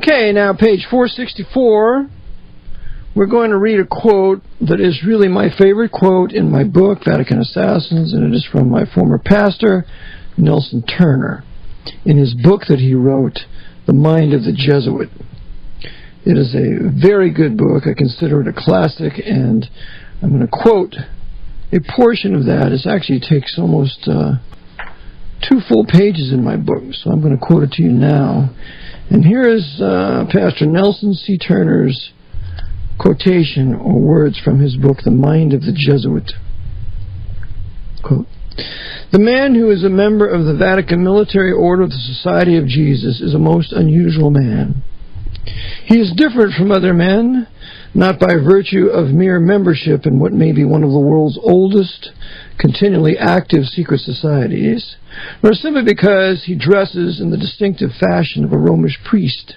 Okay, now page 464. We're going to read a quote that is really my favorite quote in my book, Vatican Assassins, and it is from my former pastor, Nelson Turner, in his book that he wrote, The Mind of the Jesuit. It is a very good book. I consider it a classic, and I'm going to quote a portion of that. It actually takes almost 2 full pages in my book, so I'm going to quote it to you now. And here is Pastor Nelson C. Turner's quotation or words from his book, The Mind of the Jesuit. Quote, "The man who is a member of the Vatican Military Order of the Society of Jesus is a most unusual man. He is different from other men, not by virtue of mere membership in what may be one of the world's oldest, continually active secret societies, nor simply because he dresses in the distinctive fashion of a Romish priest.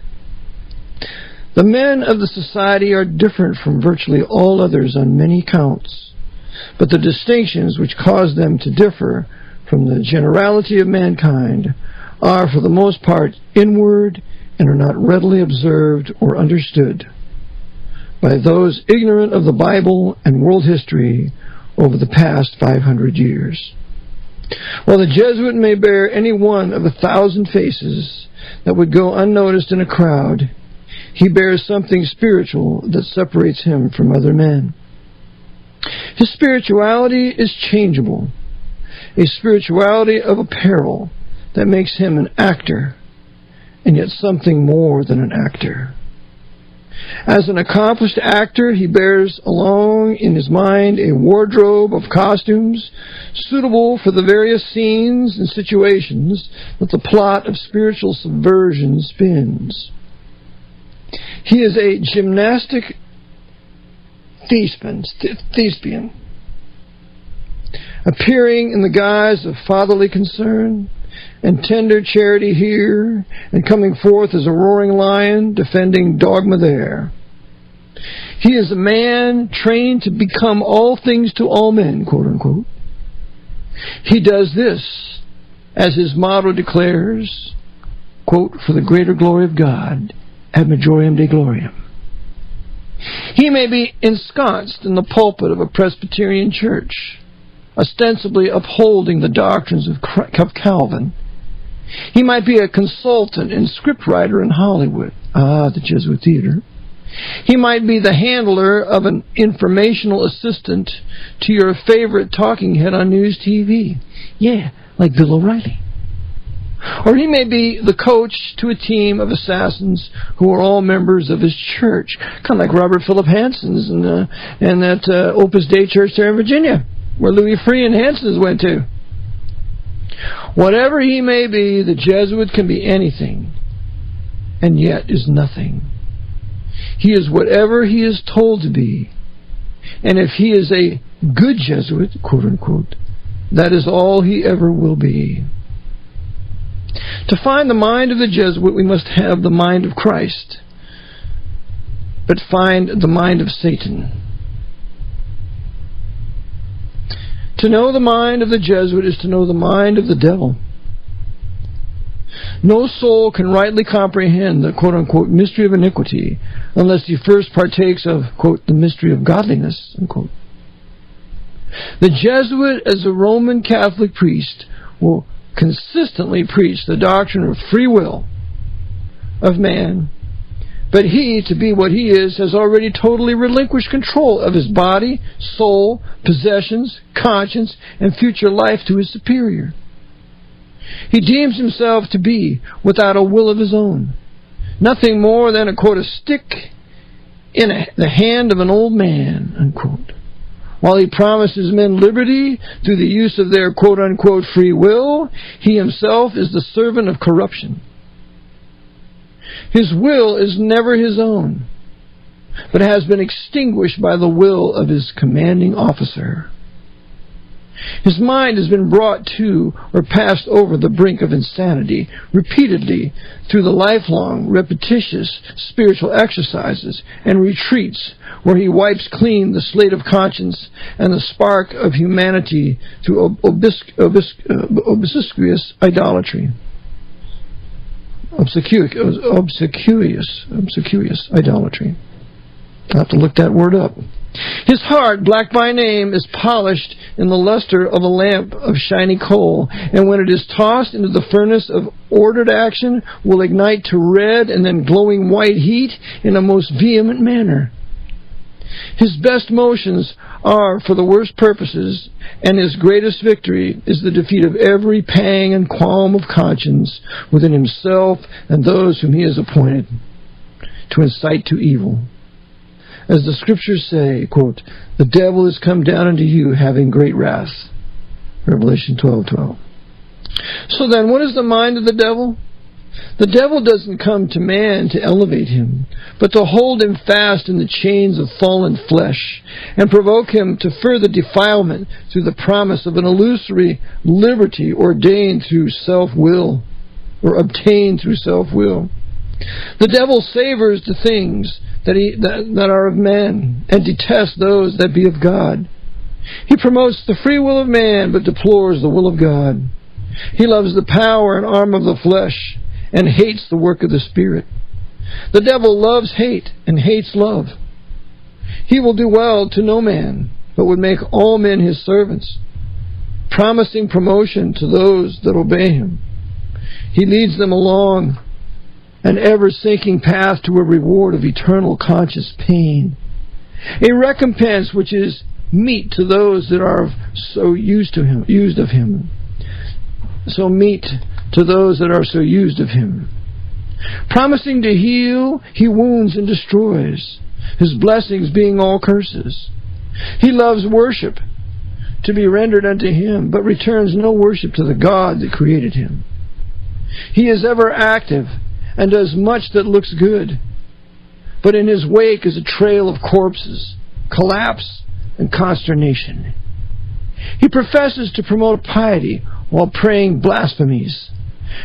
The men of the society are different from virtually all others on many counts, but the distinctions which cause them to differ from the generality of mankind are for the most part inward and are not readily observed or understood by those ignorant of the Bible and world history over the past 500 years. While the Jesuit may bear any one of 1,000 faces that would go unnoticed in a crowd, he bears something spiritual that separates him from other men. His spirituality is changeable, a spirituality of apparel that makes him an actor, and yet something more than an actor. As an accomplished actor, he bears along in his mind a wardrobe of costumes suitable for the various scenes and situations that the plot of spiritual subversion spins. He is a gymnastic thespian, appearing in the guise of fatherly concern and tender charity here, and coming forth as a roaring lion defending dogma there. He is a man trained to become all things to all men, quote unquote. He does this, as his motto declares, quote, for the greater glory of God, ad majorem Dei gloriam. He may be ensconced in the pulpit of a Presbyterian church, ostensibly upholding the doctrines of Calvin. He might be a consultant and scriptwriter in Hollywood, the Jesuit Theater. He might be the handler of an informational assistant to your favorite talking head on news TV. Yeah, like Bill O'Reilly. Or he may be the coach to a team of assassins who are all members of his church, kind of like Robert Philip Hanson's and that Opus Dei church there in Virginia, where Louis Free and Hanson's went to. Whatever he may be, the Jesuit can be anything, and yet is nothing. He is whatever he is told to be, and if he is a good Jesuit, quote unquote, that is all he ever will be. To find the mind of the Jesuit, we must have the mind of Christ, but find the mind of Satan. To know the mind of the Jesuit is to know the mind of the devil. No soul can rightly comprehend the quote-unquote mystery of iniquity unless he first partakes of, quote, the mystery of godliness, unquote. The Jesuit, as a Roman Catholic priest, will consistently preach the doctrine of free will of man, but he, to be what he is, has already totally relinquished control of his body, soul, possessions, conscience, and future life to his superior. He deems himself to be without a will of his own, nothing more than a, quote, a stick in the hand of an old man, unquote. While he promises men liberty through the use of their, quote unquote, free will, he himself is the servant of corruption. His will is never his own, but has been extinguished by the will of his commanding officer. His mind has been brought to or passed over the brink of insanity repeatedly through the lifelong, repetitious spiritual exercises and retreats where he wipes clean the slate of conscience and the spark of humanity through obsequious idolatry. obsequious idolatry. I'll have to look that word up. His heart, black by name, is polished in the luster of a lamp of shiny coal, and when it is tossed into the furnace of ordered action, will ignite to red and then glowing white heat in a most vehement manner. His best motions are for the worst purposes, and his greatest victory is the defeat of every pang and qualm of conscience within himself and those whom he has appointed to incite to evil. As the scriptures say, quote, "The devil is come down unto you having great wrath." Revelation 12:12. So then, what is the mind of the devil? The devil doesn't come to man to elevate him, but to hold him fast in the chains of fallen flesh and provoke him to further defilement through the promise of an illusory liberty ordained through self-will, or obtained through self-will. The devil savors the things that are of man, and detests those that be of God. He promotes the free will of man, but deplores the will of God. He loves the power and arm of the flesh, and hates the work of the Spirit. The devil loves hate and hates love. He will do well to no man, but would make all men his servants, promising promotion to those that obey him. He leads them along an ever-sinking path to a reward of eternal conscious pain, a recompense which is meat to those that are so used of him. Promising to heal, he wounds and destroys, his blessings being all curses. He loves worship to be rendered unto him, but returns no worship to the God that created him. He is ever active and does much that looks good, but in his wake is a trail of corpses, collapse, and consternation. He professes to promote piety while praying blasphemies,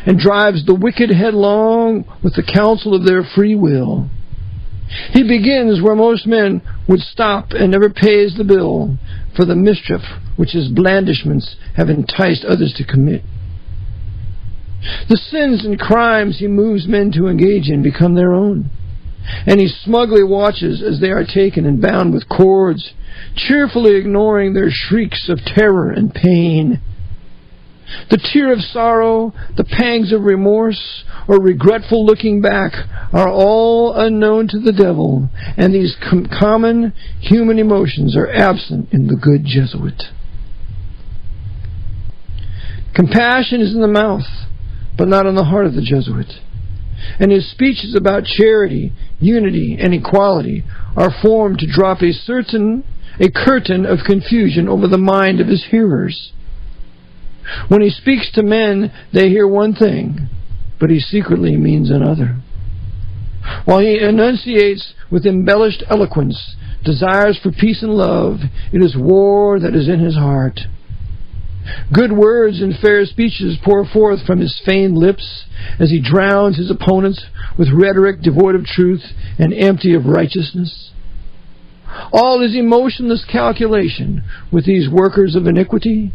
and drives the wicked headlong with the counsel of their free will. He begins where most men would stop and never pays the bill for the mischief which his blandishments have enticed others to commit. The sins and crimes he moves men to engage in become their own, and he smugly watches as they are taken and bound with cords, cheerfully ignoring their shrieks of terror and pain. The tear of sorrow, the pangs of remorse, or regretful looking back are all unknown to the devil, and these common human emotions are absent in the good Jesuit. Compassion is in the mouth, but not in the heart of the Jesuit, and his speeches about charity, unity, and equality are formed to drop a curtain of confusion over the mind of his hearers. When he speaks to men, they hear one thing, but he secretly means another. While he enunciates with embellished eloquence desires for peace and love, it is war that is in his heart. Good words and fair speeches pour forth from his feigned lips as he drowns his opponents with rhetoric devoid of truth and empty of righteousness. All is emotionless calculation with these workers of iniquity,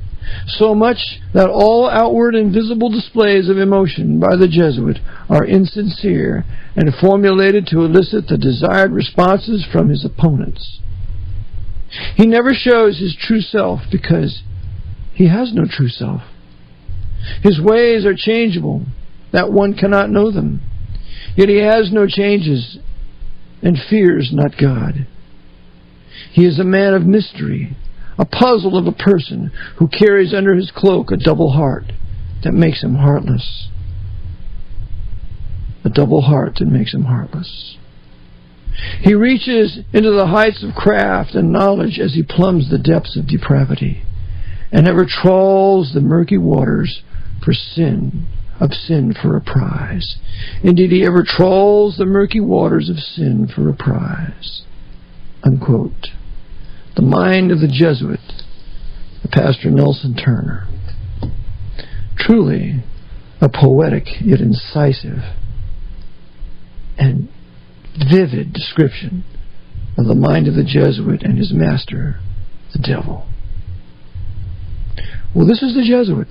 so much that all outward and visible displays of emotion by the Jesuit are insincere and formulated to elicit the desired responses from his opponents. He never shows his true self because he has no true self. His ways are changeable, that one cannot know them. Yet he has no changes and fears not God. He is a man of mystery, a puzzle of a person who carries under his cloak a double heart that makes him heartless. A double heart that makes him heartless. He reaches into the heights of craft and knowledge as he plumbs the depths of depravity, and ever trawls the murky waters of sin for a prize. Indeed, he ever trawls the murky waters of sin for a prize. Unquote. The mind of the Jesuit, the Pastor Nelson Turner. Truly a poetic yet incisive and vivid description of the mind of the Jesuit and his master, the devil. Well, this is the Jesuit.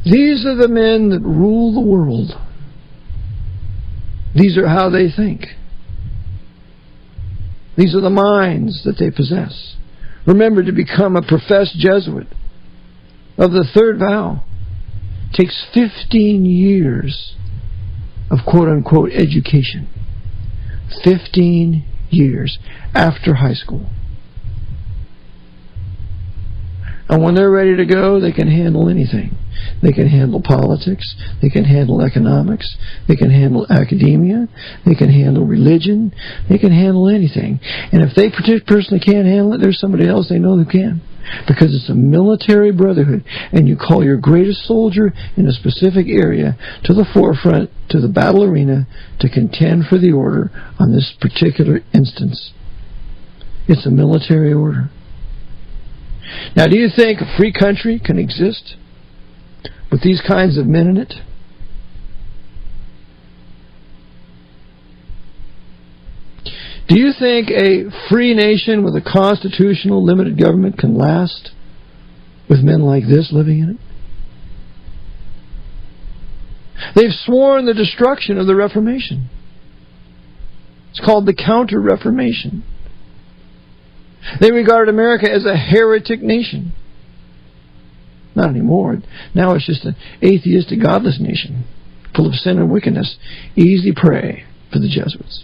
These are the men that rule the world. These are how they think. These are the minds that they possess. Remember, to become a professed Jesuit of the third vow takes 15 years of quote-unquote education. 15 years after high school. And when they're ready to go, they can handle anything. They can handle politics. They can handle economics. They can handle academia. They can handle religion. They can handle anything. And if they personally can't handle it, there's somebody else they know who can. Because it's a military brotherhood. And you call your greatest soldier in a specific area to the forefront, to the battle arena, to contend for the order on this particular instance. It's a military order. Now, do you think a free country can exist with these kinds of men in it? Do you think a free nation with a constitutional limited government can last with men like this living in it? They've sworn the destruction of the Reformation. It's called the Counter-Reformation. They regarded America as a heretic nation. Not anymore. Now it's just an atheistic, godless nation, full of sin and wickedness. Easy prey for the Jesuits.